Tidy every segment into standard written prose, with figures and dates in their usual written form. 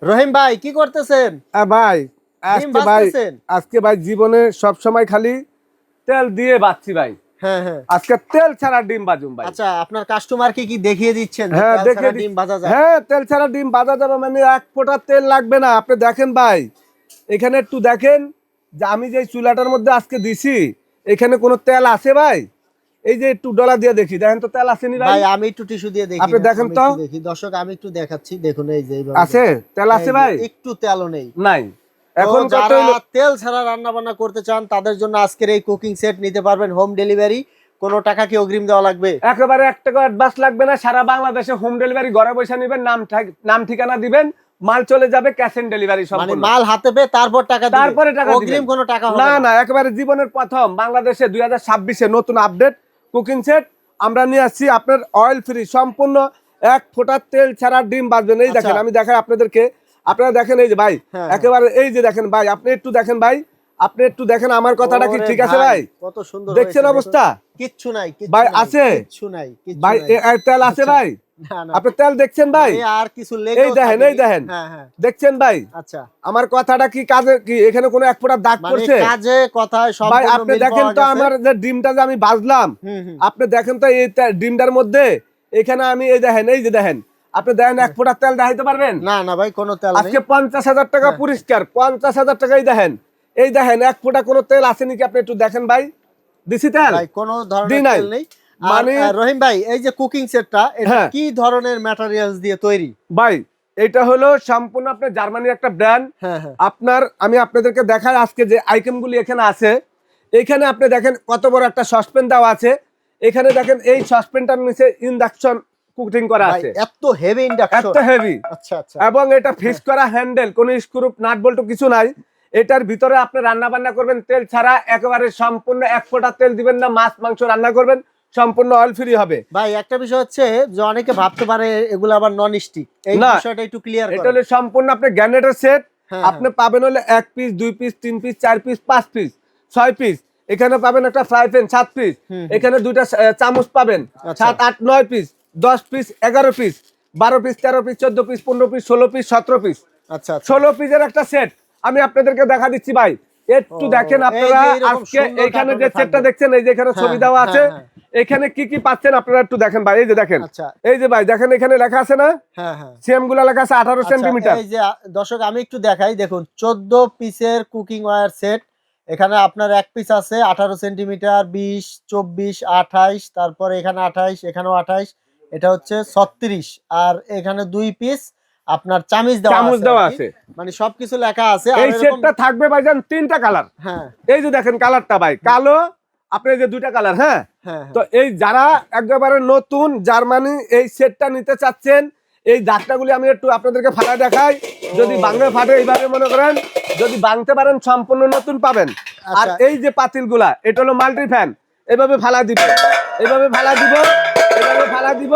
রহিম ভাই কি করতেছেন? ভাই ডিম আজকে ভাই ভাজতেছেন? আজকে ভাই জীবনে সব সময় খালি তেল দিয়ে বাচ্ছি ভাই। হ্যাঁ হ্যাঁ। আজকে তেল ছাড়া ডিম বাজুম ভাই। আচ্ছা, আপনার কাস্টমারকে কি দেখিয়ে দিচ্ছেন যে হ্যাঁ তেল দেখে ছাড়া ডিম ভাজা যায়? হ্যাঁ তেল ছাড়া ডিম ভাজা যাবে, মানে এক ফোঁটা তেল লাগবে না। আপনি দেখেন ভাই, এখানে একটু দেখেন যে আমি যে চুলাটার মধ্যে আজকে দিছি এখানে কোনো তেল আছে ভাই? এই যে একটু ডলা দিয়ে দেখি, দেখেন তো তেল আসেনি ভাই? ভাই আমি একটু টিস্যু দিয়ে দেখি আপনি না, দেখেন আমি তো। একটু দেখি দর্শক, আমি একটু দেখাচ্ছি, দেখুন এই যে এইভাবে আছে তেল এই আছে যে ভাই? একটু তেলও নেই। নাই। এখন এখন কত যারা হইলো? তেল ছাড়া রান্না বান্না করতে চান তাদের জন্য আজকের এই কুকিং সেট নিতে পারবেন, হোম ডেলিভারি। কোনো টাকা কি অগ্রিম দেওয়া লাগবে? একেবারে 1 টাকা অ্যাডভান্স লাগবে না, সারা বাংলাদেশে হোম ডেলিভারি, ঘরে বসে নেবেন, নাম ঠিকানা দিবেন, মাল চলে যাবে ক্যাশ অন ডেলিভারি মানে সম্পূর্ণ। মাল হাতে পেয়ে তারপর টাকা দিবেন? তারপরে টাকা দিবেন। অগ্রিম কোনো টাকা হবে না না? না, একেবারে জীবনের প্রথম বাংলাদেশে 2026 এ নতুন আপডেট কুকিং সেট আমরা নিয়ে আসছি, আপনার অয়েল ফ্রি, সম্পূর্ণ এক ফোঁটা তেল ছাড়া ডিম বাজবেন। এই দেখেন, আচ্ছা। আমি দেখাই আপনাদেরকে। আপনারা দেখেন এই যে ভাই, হ্যাঁ, হ্যাঁ। একেবারে এই যে দেখেন ভাই, আপনি একটু দেখেন ভাই, আপনি একটু দেখেন আমার কথাটা কি ওরে ঠিক আছে ভাই? কত সুন্দর দেখছেন হয়েছে, অবস্থা দেখুন। কিচ্ছু নাই, কিচ্ছু ভাই? নাই, আছে কিচ্ছু নাই, কিচ্ছু ভাই? নাই। তেল আছে আচ্ছা। ভাই? না না, আপনি তেল দেখছেন ভাই? মানে আর কিছু এই লেগেও দেখেন, এই থাকেনি। দেখেন, হ্যাঁ হ্যাঁ। দেখছেন ভাই? আচ্ছা, আমার কথাটা কি কাজে কি এখানে কোনো এক ফোঁটা দাগ মানে পড়ছে? কাজে কথায় ভাই সম্পূর্ণ আপনি মিল দেখেন পাওয়া তো গেছে। আমার যে ডিমটা যে আমি ভাজলাম, হুম হুম। আপনি দেখেন তো এই ডিমটার মধ্যে এখানে আমি এই দেখেন, এই যে দেখেন, আপনি দেখেন এক ফোঁটা তেল দেখাইতে পারবেন? না না ভাই, কোনো তেল নেই। আজকে 50,000 টাকা হ্যাঁ। পুরস্কার, 50,000 টাকা। এই দেখেন এক ফোঁটা কোনো তেল আসেনি কি? আপনি একটু দেখেন ভাই, দিছি তেল? ভাই কোনো দি ধরনের নাই। তেল নেই। আর মানে রহিম ভাই, এই যে কুকিং সেটটা, এটা হ্যাঁ কি ধরনের ম্যাটেরিয়ালস দিয়ে তৈরি? ভাই, এটা হলো সম্পূর্ণ আপনার জার্মানির একটা ব্র্যান্ড। হ্যাঁ হ্যাঁ। আপনার আমি আপনাদেরকে দেখাই আজকে যে আইটেমগুলি এখানে আছে। এখানে আপনি দেখেন কত বড় একটা সসপ্যান দেওয়া আছে। এখানে দেখেন এই সসপ্যানটার নিচে ইন্ডাকশন কুকিং করা ভাই আছে। এত হেভি ইন্ডাকশন? এত হেভি। আচ্ছা আচ্ছা। এবং এটা ফিক্স করা হ্যান্ডেল, কোনো স্ক্রু নাট বল্টু কিছু নাই। এটার ভিতরে আপনি রান্না বান্না করবেন তেল ছাড়া, একেবারে সম্পূর্ণ এক ফোঁটা তেল দিবেন না। মাছ মাংস রান্না করবেন সম্পূর্ণ অয়েল ফ্রি হবে। ভাই একটা বিষয় হচ্ছে যে অনেকে ভাবতে পারে এগুলো আবার নন স্টিক, এই না, বিষয়টা একটু ক্লিয়ার এটা করেন। হলো সম্পূর্ণ আপনি গ্যানেটের সেট। হ্যাঁ, আপনি পাবেন হলে 1 piece, 2 piece, 3 piece, 4 piece, 5 piece, 6 piece. এখানে পাবেন একটা ফ্রাই প্যান 7 পিস। হুম, হুম। এখানে দুইটা চামচ পাবেন আচ্ছা। 7, 8, 9 piece, 10 piece, 11 piece, 12 piece, 13 piece, 14 piece, 15 piece, 16 piece, 17 piece. আচ্ছা আচ্ছা। 16 পিসের একটা সেট আমি আপনাদেরকে দেখা দিচ্ছি ভাই। একটু ও, দেখেন এই আপনারা যে এরকম আজকে সুন্দর এখানে কার্টুনে যে সেটটা থাকবে। দেখছেন, এই যে এখানে হ্যাঁ, ছবি দেওয়া আছে, হ্যাঁ, হ্যাঁ। এখানে কি কি পাচ্ছেন আপনারা একটু দেখেন ভাই। এই যে দেখেন, আচ্ছা। এই যে ভাই দেখেন, এখানে লেখা আছে না, হ্যাঁ হ্যাঁ। সিএম গুলা লেখা আছে 18 আচ্ছা, সেন্টিমিটার। এই যে দর্শক আমি একটু দেখাই, দেখুন 14 পিসের কুকিং ওয়্যার সেট। এখানে আপনার এক পিস আছে 18 সেন্টিমিটার, 20, 24, 28, তারপরে এখানে 28, এখানেও 28, এটা হচ্ছে 36। আর এখানে 2 পিস আপনার চামিচ দেওয়া চামচ আছে দেওয়া আর কি। আছে। মানে সবকিছু লেখা আছে। আর এই এরকম সেটটা থাকবে ভাইজান 3টা কালার। হ্যাঁ এই যে দেখেন কালারটা ভাই, কালো, আপনি এই যে 2টা কালার। হ্যাঁ, হ্যাঁ তো হ্যাঁ। এই যারা একেবারে নতুন জার্মানি এই সেটটা নিতে চাচ্ছেন, এই দাগটাগুলি আমি একটু আপনাদেরকে ফাটা দেখাই। যদি ভাঙে ফাটে এইভাবে মনে করেন, যদি ভাঙতে পারেন সম্পূর্ণ নতুন পাবেন। আর আচ্ছা। এই যে পাতিলগুলা, এটা হলো মাল্টি ফ্যান। এভাবে ফালা দিব, এভাবে ফালা দিব, এভাবে ফালা দিব,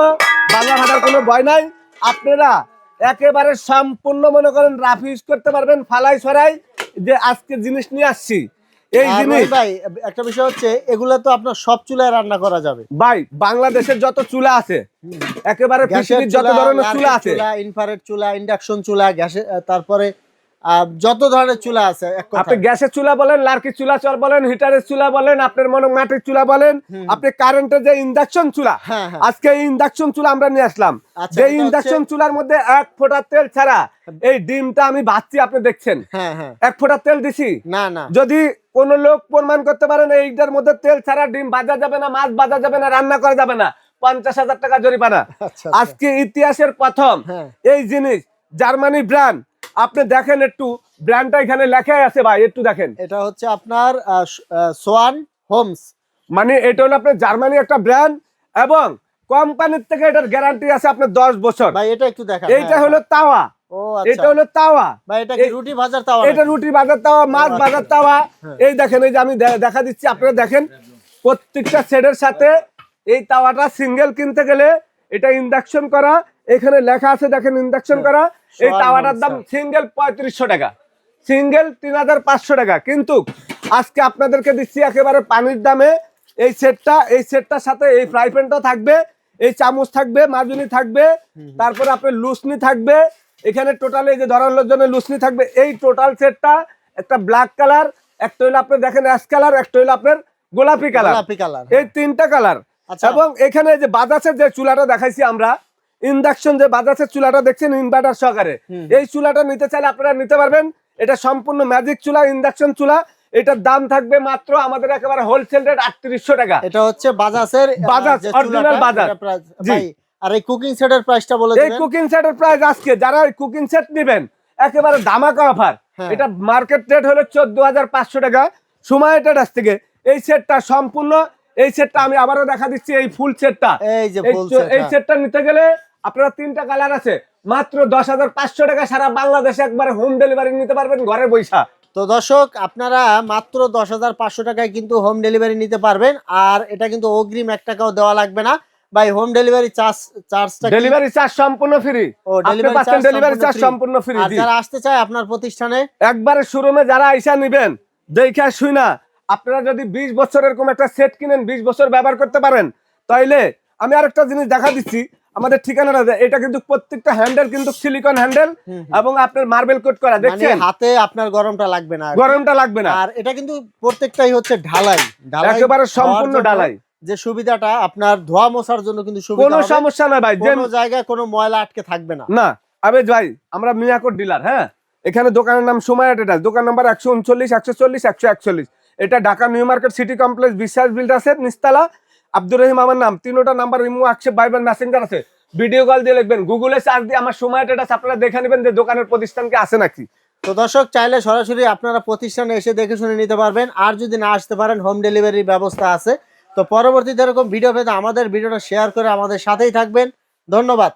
ভাঙা ফাটার কোনো ভয় নাই। আপনারা একেবারে সম্পূর্ণ মনে করেন রাফ ইউজ করতে পারবেন, ফালাই ছড়াই। যে আজকে জিনিস নিয়ে আসছি এই আর জিনিস রহিম ভাই একটা বিষয় হচ্ছে, এগুলা তো আপনার সব চুলায় রান্না করা যাবে। ভাই, বাংলাদেশের যত চুলা আছে, একেবারে গ্যাসের পৃথিবীর যত ধরনের চুলা আছে, চুলা, ইনফ্রারেড চুলা, ইন্ডাকশন চুলা, গ্যাসে তারপরে যত ধরনের চুলা আছে এক আপনি কথায়। গ্যাসের চুলা বলেন, লার্কির চুলা বলেন, হিটারের চুলা বলেন, আপনার মনে মাটির চুলা বলেন, আপনি কারেন্টের যে ইন্ডাকশন চুলা, হ্যাঁ, হ্যাঁ। আজকে এই ইন্ডাকশন চুলা আমরা নিয়ে আসলাম। আচ্ছা, যে এটা ইন্ডাকশন হচ্ছে- চুলার মধ্যে এক ফোঁটা তেল ছাড়া এই ডিমটা আমি ভাজছি, আপনি দেখছেন হ্যাঁ হ্যাঁ। এক ফোঁটা তেল দিছি। না না। যদি কোন লোক প্রমাণ করতে পারেন এইটার মধ্যে তেল ছাড়া ডিম ভাজা যাবে না, মাছ ভাজা যাবে না, রান্না করা যাবে না, 50,000 টাকা জরিমানা। আচ্ছা, আচ্ছা। আজকে ইতিহাসের প্রথম হ্যাঁ। এই জিনিস, জার্মানি ব্র্যান্ড। আপনি দেখেন একটু, ব্র্যান্ডটা এখানে লেখাই আছে ভাই, একটু দেখেন। এটা হচ্ছে আপনার সোয়ান হোমস। মানে এটা হলো আপনার জার্মানি একটা ব্র্যান্ড, এবং কোম্পানির থেকে এটার গ্যারান্টি আছে আপনার 10 বছর। ভাই এটা একটু দেখা। এইটা হলো তাওয়া, ও আচ্ছা। এটা হলো তাওয়া। ভাই এটা কি রুটি ভাজার তাওয়া? এটা রুটি ভাজার তাওয়া, মাছ ভাজার তাওয়া। এই দেখেন, এই যে আমি দেখা দিচ্ছি, আপনারা দেখেন প্রত্যেকটা সেটের সাথে এই তাওয়াটা সিঙ্গেল কিনতে গেলে এটা ইন্ডাকশন করা, এখানে লেখা আছে দেখেন ইন্ডাকশন করা। এই তাওয়াটার দাম সিঙ্গেল 3500 টাকা, সিঙ্গেল 3500 টাকা। কিন্তু আজকে আপনাদেরকে দিচ্ছি একেবারে পানির দামে এই সেটটা। এই সেটটার সাথে এই ফ্রাই প্যানটাও থাকবে, এই চামচ থাকবে, মাজুনি থাকবে, তারপরে আপনার লুসনি থাকবে, এখানে টোটাল এই যে ধরানোর জন্য লুসনি থাকবে। এই টোটাল সেটটা একটা ব্ল্যাক কালার, একটা হলো আপনি দেখেন অ্যাশ কালার, একটা হলো আপনার গোলাপি কালার, গোলাপি কালার। এই তিনটা কালার। আচ্ছা। এবং এখানে যে বাজাজের যে চুলাটা দেখাইছি আমরা, ইন্ডাকশন যে বাজাজের চুলাটা দেখছেন ইনভার্টার সহকারে, এই চুলাটা নিতে চাইলে আপনারা নিতে পারবেন। এটা সম্পূর্ণ ম্যাজিক চুলা, ইন্ডাকশন চুলা। এটার দাম থাকবে মাত্র আমাদের একেবারে হোলসেল রেট 3800 টাকা। এটা হচ্ছে বাজাজের বাজাজ অরিজিনাল বাজাজ। জি। ভাই আর এই কুকিং সেটের প্রাইসটা বলে এই দিবেন। কুকিং সেটের প্রাইস আজকে যারা এই কুকিং সেট নেবেন একেবারে ধামাকা অফার। হ্যাঁ। এটা মার্কেট রেট হলো 14500 টাকা সময় কাছ থেকে। এই সেটটা সম্পূর্ণ, এই সেটটা আমি আবারও দেখা দিচ্ছি, এই ফুল সেটটা, এই যে ফুল সেট, এই সেটটা নিতে গেলে আপনারা তিনটা কালার আছে, মাত্র 10500 টাকা সারা বাংলাদেশে একবারে হোম ডেলিভারি নিতে পারবেন ঘরে বৈশা। তো দর্শক আপনারা মাত্র 10500 টাকায় কিন্তু হোম ডেলিভারি নিতে পারবেন। আর এটা কিন্তু অগ্রিম 1 টাকাও দেওয়া লাগবে না ভাই। হোম ডেলিভারি চার্জটা ডেলিভারি চার্জ সম্পূর্ণ ফ্রি। ও ডেলিভারি চার্জ সম্পূর্ণ ফ্রি। আর যারা আসতে চায় আপনার প্রতিষ্ঠানে একবারে শোরুমে যারা আইসা নেবেন দেখে শুই না, আপনারা যদি 20 বছর এরকম একটা সেট কিনেন, 20 বছর ব্যবহার করতে পারেন, তাইলে আমি আরেকটা জিনিস দেখা দিচ্ছি আমাদের ঠিকানাটা। এটা কিন্তু প্রত্যেকটা হ্যান্ডেল কিন্তু সিলিকন হ্যান্ডেল এবং আপনার মার্বেল কোট করা, দেখছেন? মানে হাতে আপনার গরমটা লাগবে না, গরমটা লাগবে না। আর এটা কিন্তু প্রত্যেকটাই হচ্ছে ঢালাই, একেবারে সম্পূর্ণ ঢালাই। যে সুবিধাটা আপনার ধোয়া মোছার জন্য কিন্তু সুবিধা কোনো হবে। সমস্যা নাই ভাই, কোনো জায়গায় কোনো ময়লা আটকে থাকবে না। না আবেজ ভাই, আমরা মিয়াকোট ডিলার। হ্যাঁ, এখানে দোকানের নাম সুমাইয়া ট্রেডার্স, দোকান নাম্বার 139, 140, 141। এটা Dhaka new market city complex, বিশ্বাস বিল্ডার্সের নিচতলা। আব্দুর রহিম আমার নাম। তিনটা নাম্বার ইমো, আক্ষেপ, ভাইবার, মেসেঞ্জার আছে। ভিডিও কল দিয়ে লিখবেন, গুগলে সার্চ দিয়ে আমার সুমাইয়া ট্রেডার্স আপনারা দেখে নেবেন যে দোকানের প্রতিষ্ঠানকে আছে নাকি। তো দর্শক চাইলে সরাসরি আপনারা প্রতিষ্ঠানে এসে দেখে শুনে নিতে পারবেন। আর যদি না আসতে পারেন হোম ডেলিভারির ব্যবস্থা আছে। তো পরবর্তীতে এরকম ভিডিও পেতে আমাদের ভিডিওটা শেয়ার করে আমাদের সাথেই থাকবেন। ধন্যবাদ।